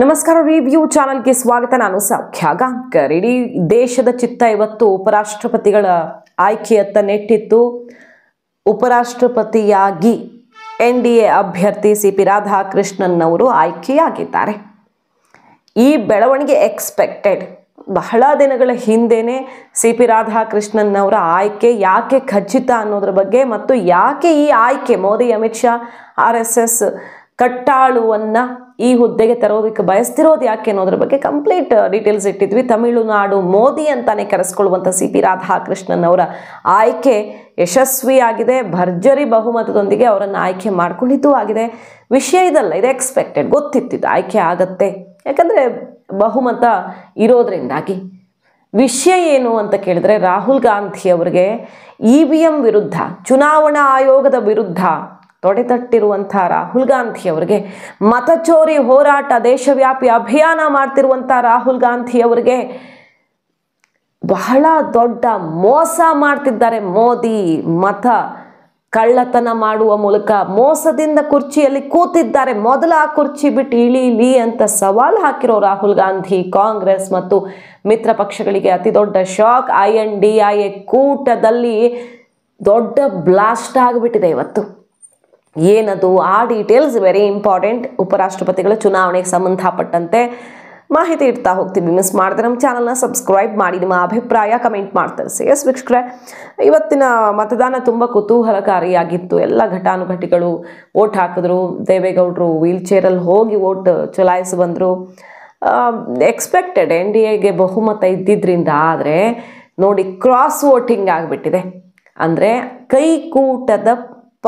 ನಮಸ್ಕಾರ ರಿವ್ಯೂ ಚಾನೆಲ್ಗೆ ಸ್ವಾಗತ. ನಾನು ಸೌಖ್ಯ ಗಾಂವ್ಕರ್. ಇಡೀ ದೇಶದ ಚಿತ್ತ ಇವತ್ತು ಉಪರಾಷ್ಟ್ರಪತಿಗಳ ಆಯ್ಕೆಯತ್ತ ನೆಟ್ಟಿತ್ತು. ಉಪರಾಷ್ಟ್ರಪತಿಯಾಗಿ NDA ಅಭ್ಯರ್ಥಿ CP ರಾಧಾಕೃಷ್ಣನ್ ಅವರು ಆಯ್ಕೆಯಾಗಿದ್ದಾರೆ. ಈ ಬೆಳವಣಿಗೆ ಎಕ್ಸ್ಪೆಕ್ಟೆಡ್. ಬಹಳ ದಿನಗಳ ಹಿಂದೆನೇ CP ರಾಧಾಕೃಷ್ಣನ್ ಅವರ ಆಯ್ಕೆ ಯಾಕೆ ಖಚಿತ ಅನ್ನೋದ್ರ ಬಗ್ಗೆ ಮತ್ತು ಯಾಕೆ ಈ ಆಯ್ಕೆ ಮೋದಿ ಅಮಿತ್ ಶಾ RSS ಕಟ್ಟಾಳುವನ್ನು ಈ ಹುದ್ದೆಗೆ ತರೋದಕ್ಕೆ ಬಯಸ್ತಿರೋದು ಯಾಕೆ ಅನ್ನೋದ್ರ ಬಗ್ಗೆ ಕಂಪ್ಲೀಟ್ ಡೀಟೇಲ್ಸ್ ಇಟ್ಟಿದ್ವಿ. ತಮಿಳುನಾಡು ಮೋದಿ ಅಂತಾನೆ ಕರೆಸ್ಕೊಳ್ಳುವಂಥ CP ರಾಧಾಕೃಷ್ಣನ್ ಅವರ ಆಯ್ಕೆ ಯಶಸ್ವಿಯಾಗಿದೆ. ಭರ್ಜರಿ ಬಹುಮತದೊಂದಿಗೆ ಅವರನ್ನು ಆಯ್ಕೆ ಮಾಡ್ಕೊಂಡಿದ್ದೂ ಆಗಿದೆ. ವಿಷಯ ಇದಲ್ಲ, ಇದು ಎಕ್ಸ್ಪೆಕ್ಟೆಡ್, ಗೊತ್ತಿತ್ತಿದ್ದು ಆಯ್ಕೆ ಆಗತ್ತೆ, ಯಾಕಂದರೆ ಬಹುಮತ ಇರೋದ್ರಿಂದಾಗಿ. ವಿಷಯ ಏನು ಅಂತ ಕೇಳಿದ್ರೆ, ರಾಹುಲ್ ಗಾಂಧಿ ಅವರಿಗೆ EVM ವಿರುದ್ಧ, ಚುನಾವಣಾ ಆಯೋಗದ ವಿರುದ್ಧ ತೊಡೆತಟ್ಟಿರುವಂಥ ರಾಹುಲ್ ಗಾಂಧಿ ಅವರಿಗೆ, ಮತಚೋರಿ ಹೋರಾಟ ದೇಶವ್ಯಾಪಿ ಅಭಿಯಾನ ಮಾಡ್ತಿರುವಂಥ ರಾಹುಲ್ ಗಾಂಧಿ ಅವರಿಗೆ ಬಹಳ ದೊಡ್ಡ ಮೋಸ ಮಾಡ್ತಿದ್ದಾರೆ ಮೋದಿ. ಮತ ಕಳ್ಳತನ ಮಾಡುವ ಮೂಲಕ ಮೋಸದಿಂದ ಕುರ್ಚಿಯಲ್ಲಿ ಕೂತಿದ್ದಾರೆ. ಮೊದಲ ಆ ಕುರ್ಚಿ ಬಿಟ್ಟು ಇಳೀಲಿ ಅಂತ ಸವಾಲು ಹಾಕಿರೋ ರಾಹುಲ್ ಗಾಂಧಿ ಕಾಂಗ್ರೆಸ್ ಮತ್ತು ಮಿತ್ರ ಪಕ್ಷಗಳಿಗೆ ಅತಿ ದೊಡ್ಡ ಶಾಕ್. INDIA ಕೂಟದಲ್ಲಿ ದೊಡ್ಡ ಬ್ಲಾಸ್ಟ್ ಆಗಿಬಿಟ್ಟಿದೆ ಇವತ್ತು. ಏನದು ಆ ಡೀಟೇಲ್ಸ್ ವೆರಿ ಇಂಪಾರ್ಟೆಂಟ್. ಉಪರಾಷ್ಟ್ರಪತಿಗಳ ಚುನಾವಣೆಗೆ ಸಂಬಂಧಪಟ್ಟಂತೆ ಮಾಹಿತಿ ಇಡ್ತಾ ಹೋಗ್ತೀವಿ. ಮಿಸ್ ಮಾಡಿದ್ರೆ ನಮ್ಮ ಚಾನಲ್ನ ಸಬ್ಸ್ಕ್ರೈಬ್ ಮಾಡಿ, ನಿಮ್ಮ ಅಭಿಪ್ರಾಯ ಕಮೆಂಟ್ ಮಾಡ್ತಾರೆ. ಎಸ್ ವೀಕ್ಷಕರೇ, ಇವತ್ತಿನ ಮತದಾನ ತುಂಬ ಕುತೂಹಲಕಾರಿಯಾಗಿತ್ತು. ಎಲ್ಲ ಘಟಾನುಘಟಿಗಳು ವೋಟ್ ಹಾಕಿದ್ರು. ದೇವೇಗೌಡರು ವೀಲ್ ಚೇರಲ್ಲಿ ಹೋಗಿ ವೋಟ್ ಚಲಾಯಿಸಿ ಬಂದರು. ಎಕ್ಸ್ಪೆಕ್ಟೆಡ್ NDAಗೆ ಬಹುಮತ ಇದ್ದಿದ್ದರಿಂದ. ಆದರೆ ನೋಡಿ, ಕ್ರಾಸ್ ವೋಟಿಂಗ್ ಆಗಿಬಿಟ್ಟಿದೆ. ಅಂದರೆ ಕೈಕೂಟದ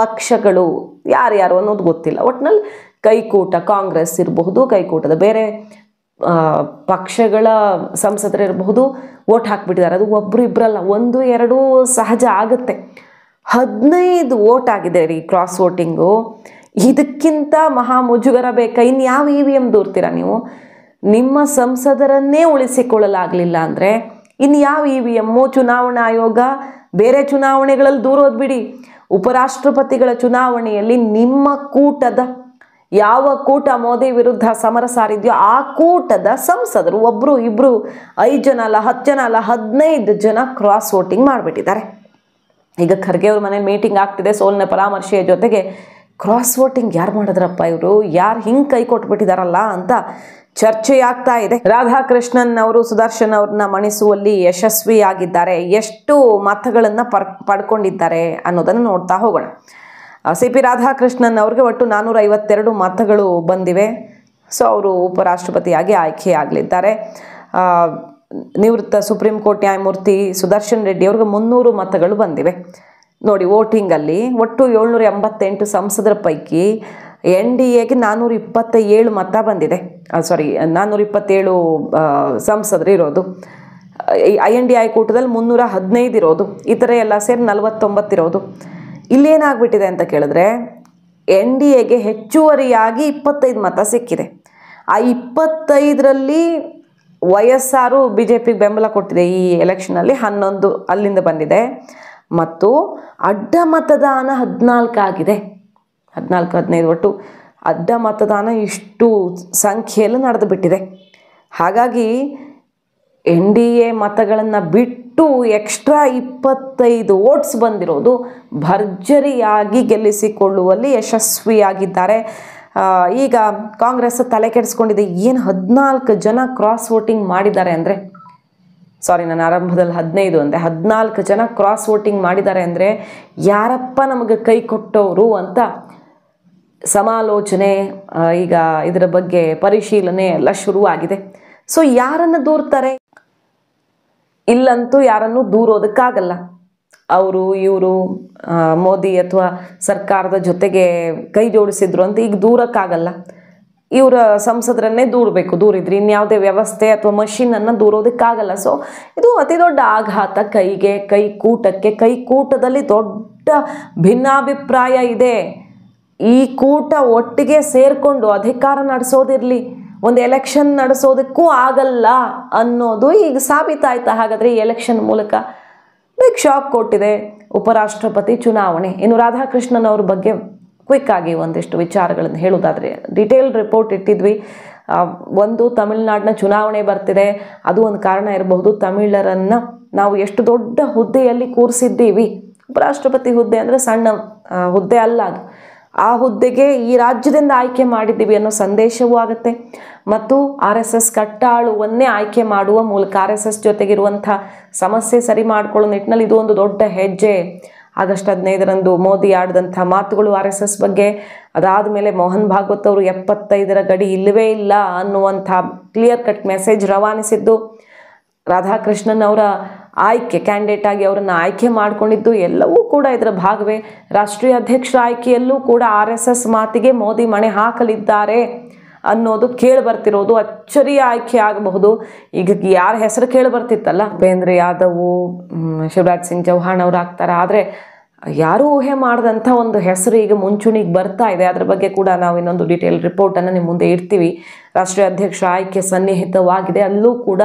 ಪಕ್ಷಗಳು ಯಾರ್ಯಾರು ಅನ್ನೋದು ಗೊತ್ತಿಲ್ಲ. ಒಟ್ಟಿನಲ್ಲಿ ಕೈಕೂಟ, ಕಾಂಗ್ರೆಸ್ ಇರಬಹುದು, ಕೈಕೂಟದ ಬೇರೆ ಪಕ್ಷಗಳ ಸಂಸದರಿರಬಹುದು, ವೋಟ್ ಹಾಕ್ಬಿಟ್ಟಿದ್ದಾರೆ. ಅದು ಒಬ್ಬರು ಇಬ್ಬರಲ್ಲ, 1, 2 ಸಹಜ ಆಗುತ್ತೆ. 15 ವೋಟ್ ಆಗಿದೆ ರೀ ಕ್ರಾಸ್ ವೋಟಿಂಗು. ಇದಕ್ಕಿಂತ ಮಹಾ ಮುಜುಗರ ಬೇಕಾ? ಇನ್ಯಾವ EVM ದೂರ್ತೀರಾ ನೀವು? ನಿಮ್ಮ ಸಂಸದರನ್ನೇ ಉಳಿಸಿಕೊಳ್ಳಲಾಗಲಿಲ್ಲ ಅಂದರೆ ಇನ್ಯಾವ EVM? ಚುನಾವಣಾ ಆಯೋಗ ಬೇರೆ ಚುನಾವಣೆಗಳಲ್ಲಿ ದೂರೋದು ಬಿಡಿ, ಉಪರಾಷ್ಟ್ರಪತಿಗಳ ಚುನಾವಣೆಯಲ್ಲಿ ನಿಮ್ಮ ಕೂಟದ, ಯಾವ ಕೂಟ ಮೋದಿ ವಿರುದ್ಧ ಸಮರ ಸಾರಿದೆಯೋ ಆ ಕೂಟದ ಸಂಸದರು 1, 2, 5 ಜನ ಅಲ್ಲ, 10 ಜನ ಅಲ್ಲ, 15 ಜನ ಕ್ರಾಸ್ ವೋಟಿಂಗ್ ಮಾಡಿಬಿಟ್ಟಿದ್ದಾರೆ. ಈಗ ಖರ್ಗೆ ಅವ್ರ ಮನೇಲಿ ಮೀಟಿಂಗ್ ಆಗ್ತಿದೆ ಸೋಲಿನ ಪರಾಮರ್ಶೆಯ ಜೊತೆಗೆ. ಕ್ರಾಸ್ ವೋಟಿಂಗ್ ಯಾರು ಮಾಡಿದ್ರಪ್ಪ ಇವರು? ಯಾರು ಹಿಂಗೆ ಕೈ ಕೊಟ್ಬಿಟ್ಟಿದಾರಲ್ಲ ಅಂತ ಚರ್ಚೆ ಆಗ್ತಾ ಇದೆ. ರಾಧಾಕೃಷ್ಣನ್ ಅವರು ಸುದರ್ಶನ್ ಅವ್ರನ್ನ ಮಣಿಸುವಲ್ಲಿ ಯಶಸ್ವಿಯಾಗಿದ್ದಾರೆ. ಎಷ್ಟು ಮತಗಳನ್ನು ಪಡ್ಕೊಂಡಿದ್ದಾರೆ ಅನ್ನೋದನ್ನು ನೋಡ್ತಾ ಹೋಗೋಣ. CP ರಾಧಾಕೃಷ್ಣನ್ ಅವ್ರಿಗೆ ಒಟ್ಟು 452 ಮತಗಳು ಬಂದಿವೆ. ಸೊ ಅವರು ಉಪರಾಷ್ಟ್ರಪತಿಯಾಗಿ ಆಯ್ಕೆಯಾಗಲಿದ್ದಾರೆ. ನಿವೃತ್ತ ಸುಪ್ರೀಂ ಕೋರ್ಟ್ ನ್ಯಾಯಮೂರ್ತಿ ಸುದರ್ಶನ್ ರೆಡ್ಡಿ ಅವ್ರಿಗೆ 300 ಮತಗಳು ಬಂದಿವೆ. ನೋಡಿ, ವೋಟಿಂಗಲ್ಲಿ ಒಟ್ಟು 788 ಸಂಸದರ ಪೈಕಿ NDAಗೆ 427 ಮತ ಬಂದಿದೆ. 427 ಸಂಸದರು ಇರೋದು. INDIA ಕೂಟದಲ್ಲಿ 315 ಇರೋದು. ಇತರೆ ಎಲ್ಲ ಸೇರಿ 49 ಇರೋದು. ಇಲ್ಲೇನಾಗ್ಬಿಟ್ಟಿದೆ ಅಂತ ಕೇಳಿದ್ರೆ, NDAಗೆ ಹೆಚ್ಚುವರಿಯಾಗಿ 25 ಮತ ಸಿಕ್ಕಿದೆ. ಆ 25ರಲ್ಲಿ YSR BJPಗೆ ಬೆಂಬಲ ಕೊಟ್ಟಿದೆ. ಈ ಎಲೆಕ್ಷನಲ್ಲಿ 11 ಅಲ್ಲಿಂದ ಬಂದಿದೆ. ಮತ್ತು ಅಡ್ಡ ಮತದಾನ 14 ಆಗಿದೆ. 14-15 ಒಟ್ಟು ಅಡ್ಡ ಮತದಾನ ಇಷ್ಟು ಸಂಖ್ಯೆಯಲ್ಲಿ ನಡೆದು ಬಿಟ್ಟಿದೆ. ಹಾಗಾಗಿ NDA ಮತಗಳನ್ನು ಬಿಟ್ಟು ಎಕ್ಸ್ಟ್ರಾ 25 ವೋಟ್ಸ್ ಬಂದಿರೋದು ಭರ್ಜರಿಯಾಗಿ ಗೆಲ್ಲಿಸಿಕೊಳ್ಳುವಲ್ಲಿ ಯಶಸ್ವಿಯಾಗಿದ್ದಾರೆ. ಈಗ ಕಾಂಗ್ರೆಸ್ ತಲೆ ಕೆಡಿಸ್ಕೊಂಡಿದೆ. ಏನು 14 ಜನ ಕ್ರಾಸ್ ವೋಟಿಂಗ್ ಮಾಡಿದ್ದಾರೆ ಅಂದರೆ, ನಾನು ಆರಂಭದಲ್ಲಿ 15 ಅಂದೆ, 14 ಜನ ಕ್ರಾಸ್ ವೋಟಿಂಗ್ ಮಾಡಿದ್ದಾರೆ ಅಂದರೆ ಯಾರಪ್ಪ ನಮಗೆ ಕೈ ಕೊಟ್ಟವರು ಅಂತ ಸಮಾಲೋಚನೆ, ಈಗ ಇದರ ಬಗ್ಗೆ ಪರಿಶೀಲನೆ ಎಲ್ಲ ಶುರುವಾಗಿದೆ. ಸೊ ಯಾರನ್ನು ದೂರ್ತಾರೆ? ಇಲ್ಲಂತೂ ಯಾರನ್ನು ದೂರೋದಕ್ಕಾಗಲ್ಲ. ಅವರು ಇವರು ಮೋದಿ ಅಥವಾ ಸರ್ಕಾರದ ಜೊತೆಗೆ ಕೈ ಜೋಡಿಸಿದ್ರು ಅಂತ ಈಗ ದೂರಕ್ಕಾಗಲ್ಲ. ಇವರ ಸಂಸದರನ್ನೇ ದೂರಬೇಕು. ದೂರಿದ್ರೆ ಇನ್ಯಾವುದೇ ವ್ಯವಸ್ಥೆ ಅಥವಾ ಮಷೀನನ್ನು ದೂರೋದಕ್ಕಾಗಲ್ಲ. ಸೊ ಇದು ಅತಿ ದೊಡ್ಡ ಆಘಾತ ಕೈಗೆ, ಕೈಕೂಟಕ್ಕೆ. ಕೈಕೂಟದಲ್ಲಿ ದೊಡ್ಡ ಭಿನ್ನಾಭಿಪ್ರಾಯ ಇದೆ. ಈ ಕೂಟ ಒಟ್ಟಿಗೆ ಸೇರಿಕೊಂಡು ಅಧಿಕಾರ ನಡೆಸೋದಿರಲಿ, ಒಂದು ಎಲೆಕ್ಷನ್ ನಡೆಸೋದಕ್ಕೂ ಆಗಲ್ಲ ಅನ್ನೋದು ಈಗ ಸಾಬೀತಾಯ್ತಾ? ಹಾಗಾದರೆ ಈ ಎಲೆಕ್ಷನ್ ಮೂಲಕ ಬಿಗ್ ಶಾಕ್ ಕೊಟ್ಟಿದೆ ಉಪರಾಷ್ಟ್ರಪತಿ ಚುನಾವಣೆ. ಇನ್ನು ರಾಧಾಕೃಷ್ಣನ್ ಅವ್ರ ಬಗ್ಗೆ ಕ್ವಿಕ್ ಆಗಿ ಒಂದಿಷ್ಟು ವಿಚಾರಗಳನ್ನು ಹೇಳೋದಾದರೆ, ಡಿಟೇಲ್ ರಿಪೋರ್ಟ್ ಇಟ್ಟಿದ್ವಿ. ಒಂದು ತಮಿಳುನಾಡಿನ ಚುನಾವಣೆ ಬರ್ತಿದೆ, ಅದು ಒಂದು ಕಾರಣ ಇರಬಹುದು. ತಮಿಳರನ್ನು ನಾವು ಎಷ್ಟು ದೊಡ್ಡ ಹುದ್ದೆಯಲ್ಲಿ ಕೂರಿಸಿದ್ದೀವಿ. ಉಪರಾಷ್ಟ್ರಪತಿ ಹುದ್ದೆ ಅಂದರೆ ಸಣ್ಣ ಹುದ್ದೆ ಅಲ್ಲ ಅದು. ಆ ಹುದ್ದೆಗೆ ಈ ರಾಜ್ಯದಿಂದ ಆಯ್ಕೆ ಮಾಡಿದ್ದೀವಿ ಅನ್ನೋ ಸಂದೇಶವೂ ಆಗುತ್ತೆ. ಮತ್ತು RSS ಕಟ್ಟಾಳುವನ್ನೇ ಆಯ್ಕೆ ಮಾಡುವ ಮೂಲಕ RSS ಜೊತೆಗಿರುವಂಥ ಸಮಸ್ಯೆ ಸರಿ ಮಾಡಿಕೊಳ್ಳೋ ನಿಟ್ಟಿನಲ್ಲಿ ಇದು ಒಂದು ದೊಡ್ಡ ಹೆಜ್ಜೆ. ಆಗಸ್ಟ್ 15ರಂದು ಮೋದಿ ಆಡಿದಂಥ ಮಾತುಗಳು RSS ಬಗ್ಗೆ, ಅದಾದ ಮೇಲೆ ಮೋಹನ್ ಭಾಗವತ್ ಅವರು 75ರ ಗಡಿ ಇಲ್ಲವೇ ಇಲ್ಲ ಅನ್ನುವಂಥ ಕ್ಲಿಯರ್ ಕಟ್ ಮೆಸೇಜ್ ರವಾನಿಸಿದ್ದು, ರಾಧಾಕೃಷ್ಣನ್ ಅವರ ಆಯ್ಕೆ ಕ್ಯಾಂಡಿಡೇಟ್ ಆಗಿ ಅವರನ್ನು ಆಯ್ಕೆ ಮಾಡಿಕೊಂಡಿದ್ದು ಎಲ್ಲವೂ ಕೂಡ ಇದರ ಭಾಗವೇ. ರಾಷ್ಟ್ರೀಯ ಅಧ್ಯಕ್ಷರ ಆಯ್ಕೆಯಲ್ಲೂ ಕೂಡ RSS ಮಾತಿಗೆ ಮೋದಿ ಮಣೆ ಹಾಕಲಿದ್ದಾರೆ ಅನ್ನೋದು ಕೇಳಿ ಬರ್ತಿರೋದು ಅಚ್ಚರಿಯ ಆಯ್ಕೆ ಆಗಬಹುದು. ಈಗ ಯಾರ ಹೆಸರು ಕೇಳಿ ಬರ್ತಿತ್ತಲ್ಲ, ಉಪೇಂದ್ರ ಯಾದವ್, ಶಿವರಾಜ್ ಸಿಂಗ್ ಚೌಹಾಣ್ ಅವರು ಆಗ್ತಾರೆ. ಆದರೆ ಯಾರೂ ಊಹೆ ಮಾಡಿದಂಥ ಒಂದು ಹೆಸರು ಈಗ ಮುಂಚೂಣಿಗೆ ಬರ್ತಾ ಇದೆ. ಅದರ ಬಗ್ಗೆ ಕೂಡ ನಾವು ಇನ್ನೊಂದು ಡೀಟೇಲ್ ರಿಪೋರ್ಟನ್ನು ನಿಮ್ಮ ಮುಂದೆ ಇಡ್ತೀವಿ. ರಾಷ್ಟ್ರೀಯ ಅಧ್ಯಕ್ಷ ಆಯ್ಕೆ ಸನ್ನಿಹಿತವಾಗಿದೆ, ಅಲ್ಲೂ ಕೂಡ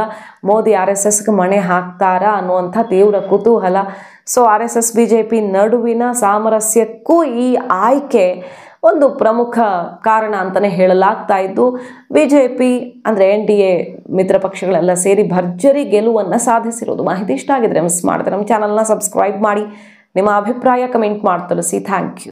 ಮೋದಿ RSSಗೆ ಮಣೆ ಹಾಕ್ತಾರಾ ಅನ್ನುವಂಥ ತೀವ್ರ ಕುತೂಹಲ. ಸೊ RSS BJP ನಡುವಿನ ಸಾಮರಸ್ಯಕ್ಕೂ ಈ ಆಯ್ಕೆ ಒಂದು ಪ್ರಮುಖ ಕಾರಣ ಅಂತಲೇ ಹೇಳಲಾಗ್ತಾ ಇದ್ದು, BJP ಅಂದರೆ NDA ಮಿತ್ರ ಪಕ್ಷಗಳೆಲ್ಲ ಸೇರಿ ಭರ್ಜರಿ ಗೆಲುವನ್ನು ಸಾಧಿಸಿರೋದು. ಮಾಹಿತಿ ಇಷ್ಟ ಆಗಿದ್ರೆ ಮಿಸ್ ಮಾಡಿದ್ರೆ ನಮ್ಮ ಚಾನಲ್ನ ಸಬ್ಸ್ಕ್ರೈಬ್ ಮಾಡಿ, ನಿಮ್ಮ ಅಭಿಪ್ರಾಯ ಕಮೆಂಟ್ ಮಾಡಿ ತಿಳಿಸಿ. Thank you.